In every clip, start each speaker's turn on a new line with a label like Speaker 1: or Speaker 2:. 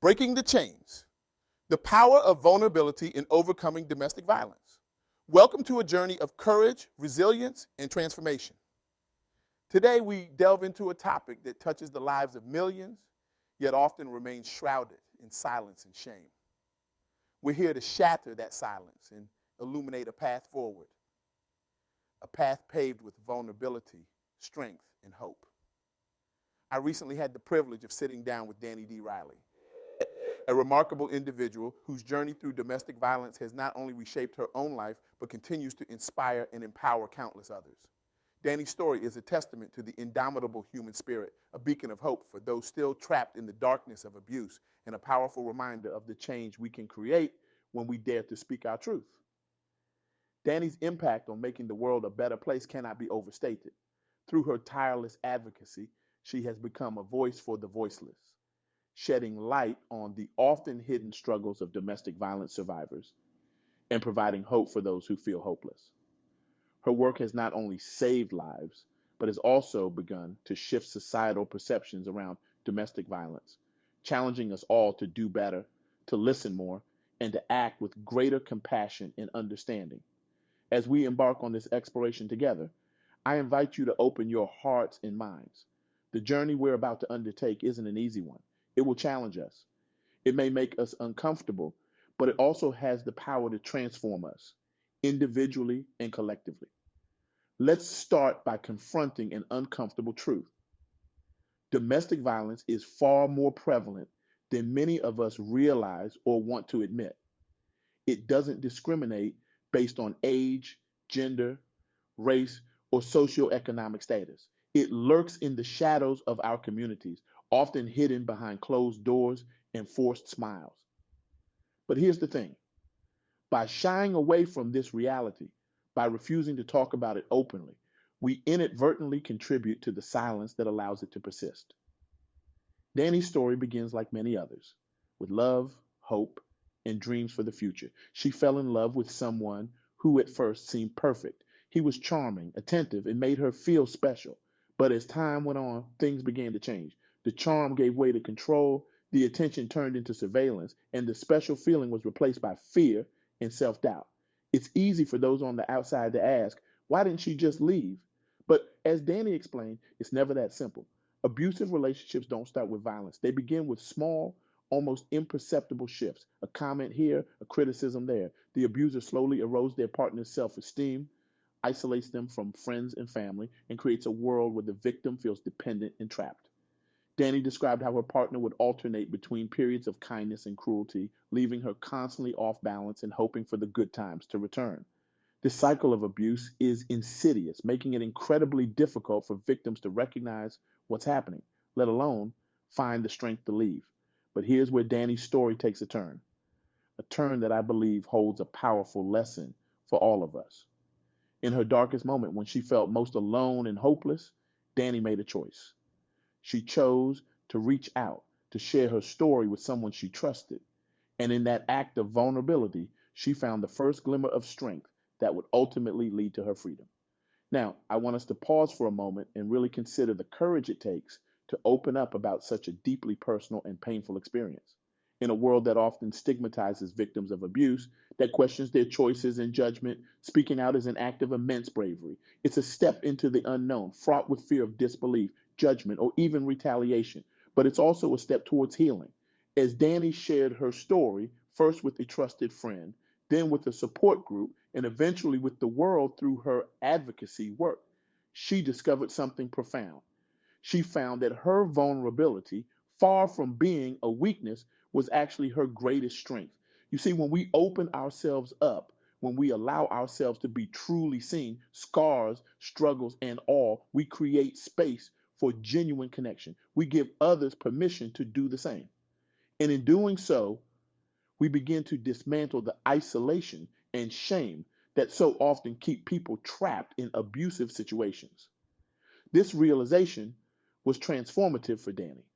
Speaker 1: Breaking the chains, the power of vulnerability in overcoming domestic violence. Welcome to a journey of courage, resilience, and transformation. Today, we delve into a topic that touches the lives of millions, yet often remains shrouded in silence and shame. We're here to shatter that silence and illuminate a path forward, a path paved with vulnerability, strength, and hope. I recently had the privilege of sitting down with Dannie Dee Riley, a remarkable individual whose journey through domestic violence has not only reshaped her own life, but continues to inspire and empower countless others. Dannie's story is a testament to the indomitable human spirit, a beacon of hope for those still trapped in the darkness of abuse, and a powerful reminder of the change we can create when we dare to speak our truth. Dannie's impact on making the world a better place cannot be overstated. Through her tireless advocacy, she has become a voice for the voiceless, shedding light on the often hidden struggles of domestic violence survivors and providing hope for those who feel hopeless. Her work has not only saved lives, but has also begun to shift societal perceptions around domestic violence, challenging us all to do better, to listen more, and to act with greater compassion and understanding. As we embark on this exploration together, I invite you to open your hearts and minds. The journey we're about to undertake isn't an easy one. It will challenge us. It may make us uncomfortable, but it also has the power to transform us, individually and collectively. Let's start by confronting an uncomfortable truth. Domestic violence is far more prevalent than many of us realize or want to admit. It doesn't discriminate based on age, gender, race, or socioeconomic status. It lurks in the shadows of our communities, often hidden behind closed doors and forced smiles. But here's the thing: by shying away from this reality, by refusing to talk about it openly, we inadvertently contribute to the silence that allows it to persist. Dannie's story begins like many others, with love, hope, and dreams for the future. She fell in love with someone who at first seemed perfect. He was charming, attentive, and made her feel special. But as time went on, things began to change. The charm gave way to control, the attention turned into surveillance, and the special feeling was replaced by fear and self doubt. It's easy for those on the outside to ask, why didn't she just leave? But as Dannie explained, it's never that simple. Abusive relationships don't start with violence, they begin with small, almost imperceptible shifts. A comment here, a criticism there. The abuser slowly erodes their partner's self esteem, isolates them from friends and family, and creates a world where the victim feels dependent and trapped. Dannie described how her partner would alternate between periods of kindness and cruelty, leaving her constantly off balance and hoping for the good times to return. This cycle of abuse is insidious, making it incredibly difficult for victims to recognize what's happening, let alone find the strength to leave. But here's where Dannie's story takes a turn that I believe holds a powerful lesson for all of us. In her darkest moment, when she felt most alone and hopeless, Dannie made a choice. She chose to reach out, to share her story with someone she trusted. And in that act of vulnerability, she found the first glimmer of strength that would ultimately lead to her freedom. Now, I want us to pause for a moment and really consider the courage it takes to open up about such a deeply personal and painful experience. In a world that often stigmatizes victims of abuse, that questions their choices and judgment, speaking out is an act of immense bravery. It's a step into the unknown, fraught with fear of disbelief, judgment, or even retaliation. But it's also a step towards healing. As Dannie shared her story, first with a trusted friend, then with a support group, and eventually with the world through her advocacy work, she discovered something profound. She found that her vulnerability, far from being a weakness, was actually her greatest strength. You see, when we open ourselves up, when we allow ourselves to be truly seen, scars, struggles, and all, we create space for genuine connection. We give others permission to do the same. And in doing so, we begin to dismantle the isolation and shame that so often keep people trapped in abusive situations. This realization was transformative for Dannie.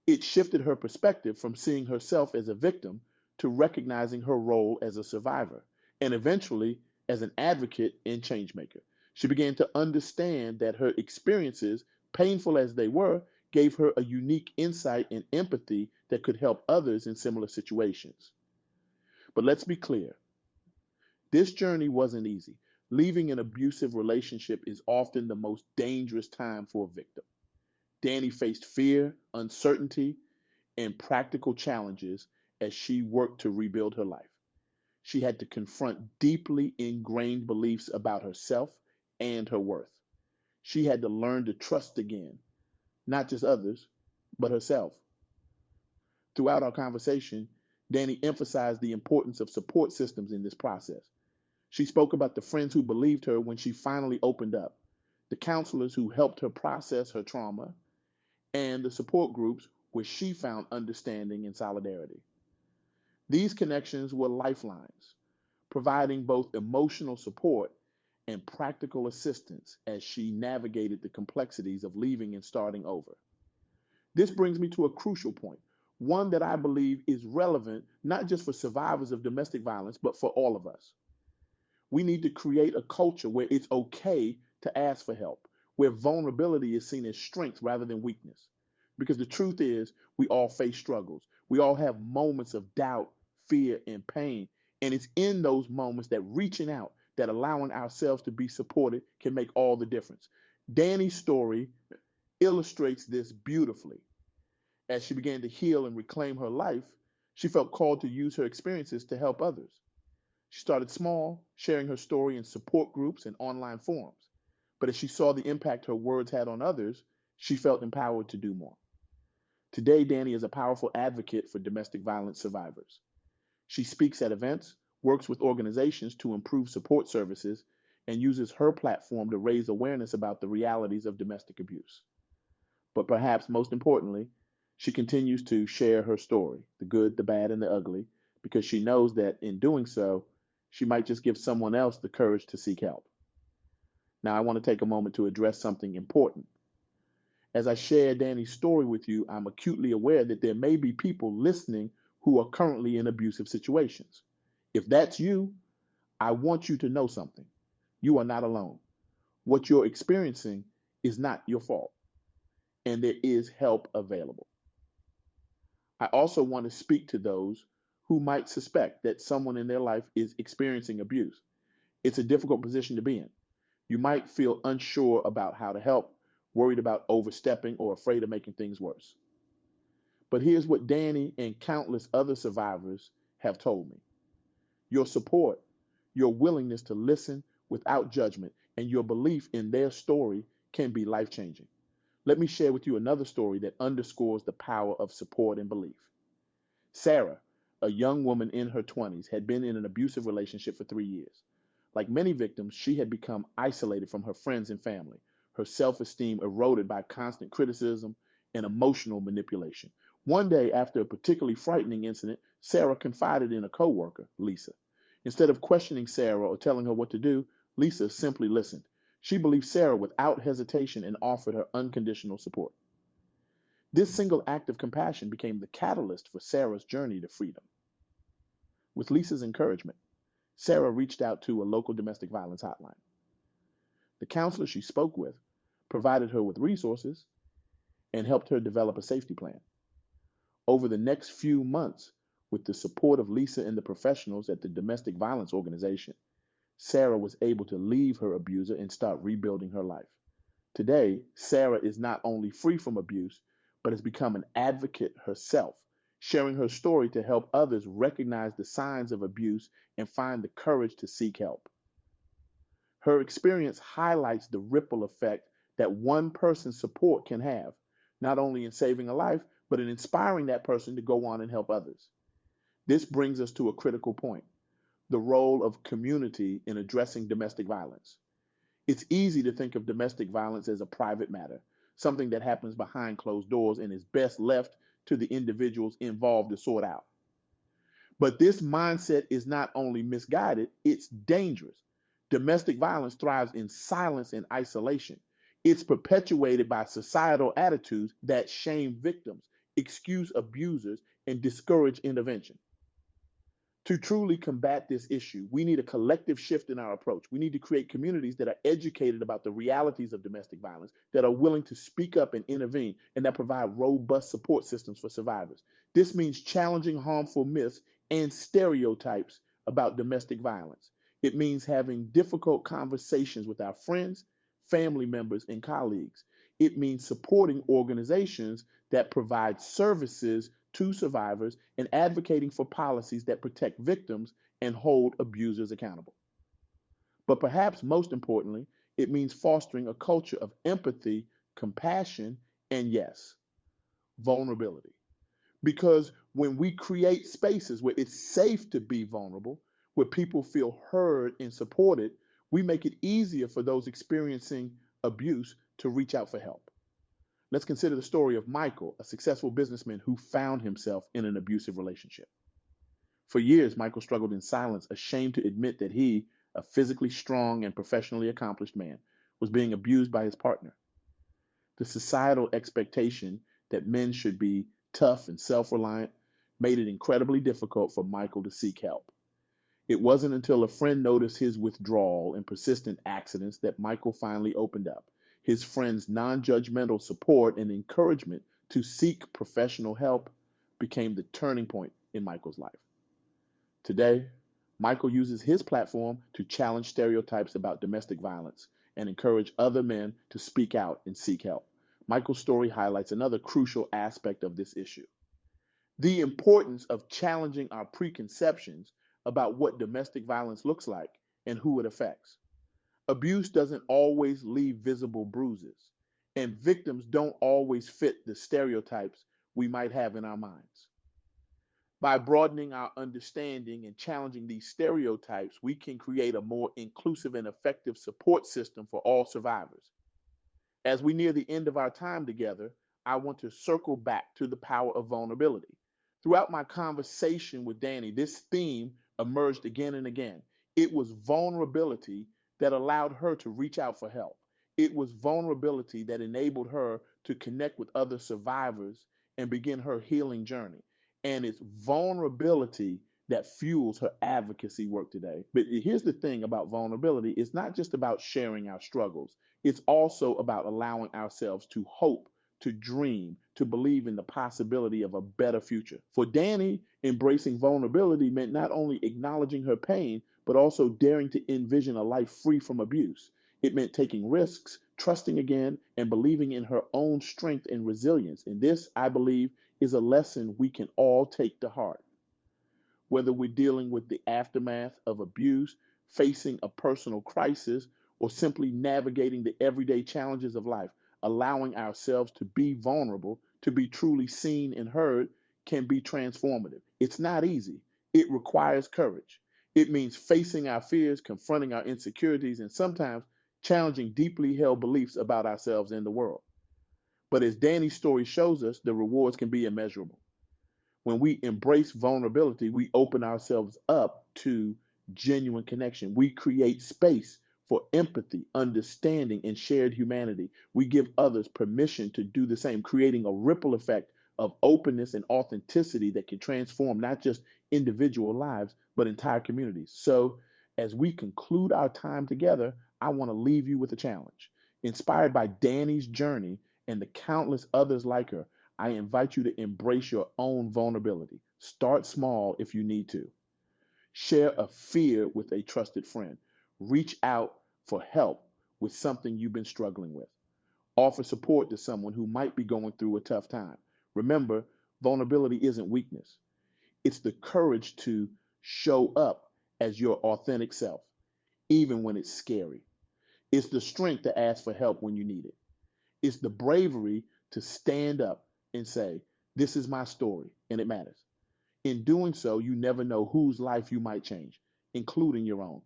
Speaker 1: It shifted her perspective from seeing herself as a victim to recognizing her role as a survivor and eventually as an advocate and changemaker. She began to understand that her experiences, painful as they were, gave her a unique insight and empathy that could help others in similar situations. But let's be clear, this journey wasn't easy. Leaving an abusive relationship is often the most dangerous time for a victim. Dannie faced fear, uncertainty, and practical challenges as she worked to rebuild her life. She had to confront deeply ingrained beliefs about herself and her worth. She had to learn to trust again, not just others, but herself. Throughout our conversation, Dannie emphasized the importance of support systems in this process. She spoke about the friends who believed her when she finally opened up, the counselors who helped her process her trauma, and the support groups where she found understanding and solidarity. These connections were lifelines, providing both emotional support and practical assistance as she navigated the complexities of leaving and starting over. This brings me to a crucial point, one that I believe is relevant not just for survivors of domestic violence, but for all of us. We need to create a culture where it's okay to ask for help, where vulnerability is seen as strength rather than weakness. Because the truth is, we all face struggles. We all have moments of doubt, fear, and pain. And it's in those moments that reaching out, that allowing ourselves to be supported can make all the difference. Dannie's story illustrates this beautifully. As she began to heal and reclaim her life, she felt called to use her experiences to help others. She started small, sharing her story in support groups and online forums. But as she saw the impact her words had on others, she felt empowered to do more. Today, Dannie is a powerful advocate for domestic violence survivors. She speaks at events, works with organizations to improve support services, and uses her platform to raise awareness about the realities of domestic abuse. But perhaps most importantly, she continues to share her story, the good, the bad, and the ugly, because she knows that in doing so, she might just give someone else the courage to seek help. Now, I want to take a moment to address something important. As I share Dannie's story with you, I'm acutely aware that there may be people listening who are currently in abusive situations. If that's you, I want you to know something. You are not alone. What you're experiencing is not your fault, and there is help available. I also want to speak to those who might suspect that someone in their life is experiencing abuse. It's a difficult position to be in. You might feel unsure about how to help, worried about overstepping, or afraid of making things worse. But here's what Dannie and countless other survivors have told me. Your support, your willingness to listen without judgment, and your belief in their story can be life changing. Let me share with you another story that underscores the power of support and belief. Sarah, a young woman in her 20s, had been in an abusive relationship for 3 years. Like many victims, she had become isolated from her friends and family, her self esteem eroded by constant criticism and emotional manipulation. One day, after a particularly frightening incident, Sarah confided in a coworker, Lisa. Instead of questioning Sarah or telling her what to do, Lisa simply listened. She believed Sarah without hesitation and offered her unconditional support. This single act of compassion became the catalyst for Sarah's journey to freedom. With Lisa's encouragement, Sarah reached out to a local domestic violence hotline. The counselor she spoke with provided her with resources and helped her develop a safety plan. Over the next few months, with the support of Lisa and the professionals at the domestic violence organization, Sarah was able to leave her abuser and start rebuilding her life. Today, Sarah is not only free from abuse, but has become an advocate herself, sharing her story to help others recognize the signs of abuse and find the courage to seek help. Her experience highlights the ripple effect that one person's support can have, not only in saving a life, but in inspiring that person to go on and help others. This brings us to a critical point, the role of community in addressing domestic violence. It's easy to think of domestic violence as a private matter, something that happens behind closed doors and is best left to the individuals involved to sort out. But this mindset is not only misguided, it's dangerous. Domestic violence thrives in silence and isolation. It's perpetuated by societal attitudes that shame victims, excuse abusers, and discourage intervention. To truly combat this issue, we need a collective shift in our approach. We need to create communities that are educated about the realities of domestic violence, that are willing to speak up and intervene, and that provide robust support systems for survivors. This means challenging harmful myths and stereotypes about domestic violence. It means having difficult conversations with our friends, family members, and colleagues. It means supporting organizations that provide services to survivors and advocating for policies that protect victims and hold abusers accountable. But perhaps most importantly, it means fostering a culture of empathy, compassion, and yes, vulnerability. Because when we create spaces where it's safe to be vulnerable, where people feel heard and supported, we make it easier for those experiencing abuse to reach out for help. Let's consider the story of Michael, a successful businessman who found himself in an abusive relationship. For years, Michael struggled in silence, ashamed to admit that he, a physically strong and professionally accomplished man, was being abused by his partner. The societal expectation that men should be tough and self reliant made it incredibly difficult for Michael to seek help. It wasn't until a friend noticed his withdrawal and persistent accidents that Michael finally opened up. His friend's non judgmental support and encouragement to seek professional help became the turning point in Michael's life. Today, Michael uses his platform to challenge stereotypes about domestic violence and encourage other men to speak out and seek help. Michael's story highlights another crucial aspect of this issue: the importance of challenging our preconceptions about what domestic violence looks like and who it affects. Abuse doesn't always leave visible bruises, and victims don't always fit the stereotypes we might have in our minds. By broadening our understanding and challenging these stereotypes, we can create a more inclusive and effective support system for all survivors. As we near the end of our time together, I want to circle back to the power of vulnerability. Throughout my conversation with Dannie, this theme emerged again and again. It was vulnerability that allowed her to reach out for help. It was vulnerability that enabled her to connect with other survivors and begin her healing journey. And it's vulnerability that fuels her advocacy work today. But here's the thing about vulnerability: it's not just about sharing our struggles, it's also about allowing ourselves to hope, to dream, to believe in the possibility of a better future. For Dannie, embracing vulnerability meant not only acknowledging her pain, but also daring to envision a life free from abuse. It meant taking risks, trusting again, and believing in her own strength and resilience. And this, I believe, is a lesson we can all take to heart. Whether we're dealing with the aftermath of abuse, facing a personal crisis, or simply navigating the everyday challenges of life, allowing ourselves to be vulnerable, to be truly seen and heard, can be transformative. It's not easy. It requires courage. It means facing our fears, confronting our insecurities, and sometimes challenging deeply held beliefs about ourselves and the world. But as Danny's story shows us, the rewards can be immeasurable. When we embrace vulnerability, we open ourselves up to genuine connection. We create space for empathy, understanding, and shared humanity. We give others permission to do the same, creating a ripple effect of openness and authenticity that can transform not just individual lives, but entire communities. So, as we conclude our time together, I want to leave you with a challenge. Inspired by Danny's journey and the countless others like her, I invite you to embrace your own vulnerability. Start small if you need to. Share a fear with a trusted friend. Reach out for help with something you've been struggling with. Offer support to someone who might be going through a tough time. Remember, vulnerability isn't weakness, it's the courage to show up as your authentic self, even when it's scary. It's the strength to ask for help when you need it. It's the bravery to stand up and say, "This is my story and it matters." In doing so, you never know whose life you might change, including your own.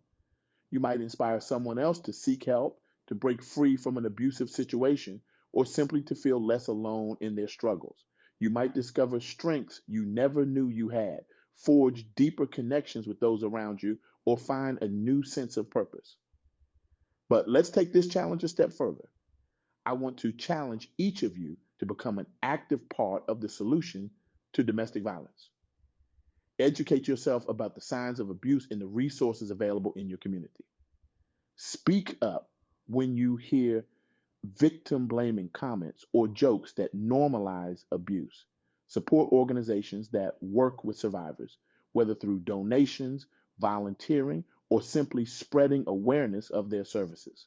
Speaker 1: You might inspire someone else to seek help, to break free from an abusive situation, or simply to feel less alone in their struggles. You might discover strengths you never knew you had, forge deeper connections with those around you, or find a new sense of purpose. But let's take this challenge a step further. I want to challenge each of you to become an active part of the solution to domestic violence. Educate yourself about the signs of abuse and the resources available in your community. Speak up when you hear victim blaming comments or jokes that normalize abuse.
Speaker 2: Support organizations that work with survivors, whether through donations, volunteering, or simply spreading awareness of their services.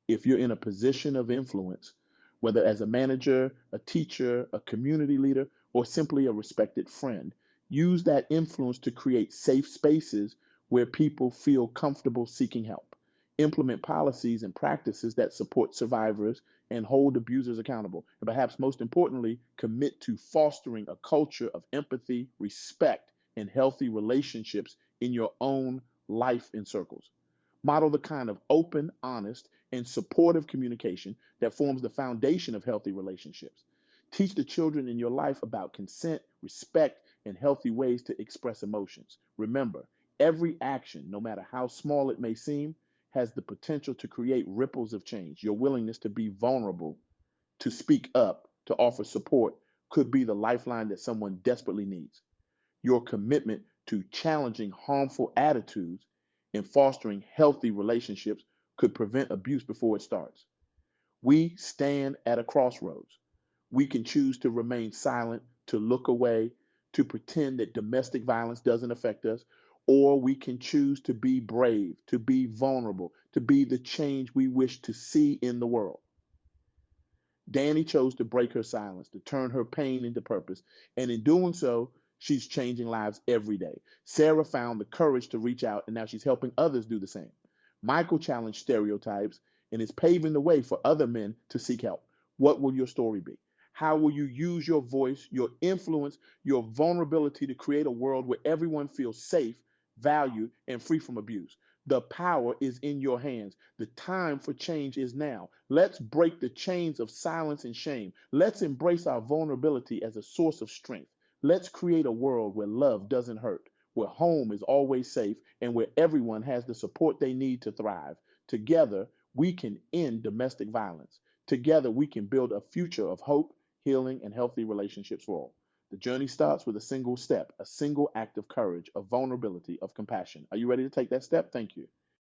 Speaker 2: If you're in a position of influence, whether as a manager, a teacher, a community leader, or simply a respected friend, use that influence to create safe spaces where people feel comfortable seeking help. Implement policies and practices that support survivors and hold abusers accountable. And perhaps most importantly, commit to fostering a culture of empathy, respect, and healthy relationships in your own life and circles. Model the kind of open, honest, and supportive communication that forms the foundation of healthy relationships. Teach the children in your life about consent, respect, and healthy ways to express emotions. Remember, every action, no matter how small it may seem, has the potential to create ripples of change. Your willingness to be vulnerable, to speak up, to offer support could be the lifeline that someone desperately needs. Your commitment to challenging harmful attitudes and fostering healthy relationships could prevent abuse before it starts. We stand at a crossroads. We can choose to remain silent, to look away, to pretend that domestic violence doesn't affect us, or we can choose to be brave, to be vulnerable, to be the change we wish to see in the world. Dannie chose to break her silence, to turn her pain into purpose. And in doing so, she's changing lives every day. Sarah found the courage to reach out, and now she's helping others do the same. Michael challenged stereotypes and is paving the way for other men to seek help. What will your story be? How will you use your voice, your influence, your vulnerability to create a world where everyone feels safe, valued, and free from abuse? The power is in your hands. The time for change is now. Let's break the chains of silence and shame. Let's embrace our vulnerability as a source of strength. Let's create a world where love doesn't hurt, where home is always safe, and where everyone has the support they need to thrive. Together, we can end domestic violence. Together, we can build a future of hope, healing, and healthy relationships for all. The journey starts with a single step, a single act of courage, of vulnerability, of compassion. Are you ready to take that step? Thank you.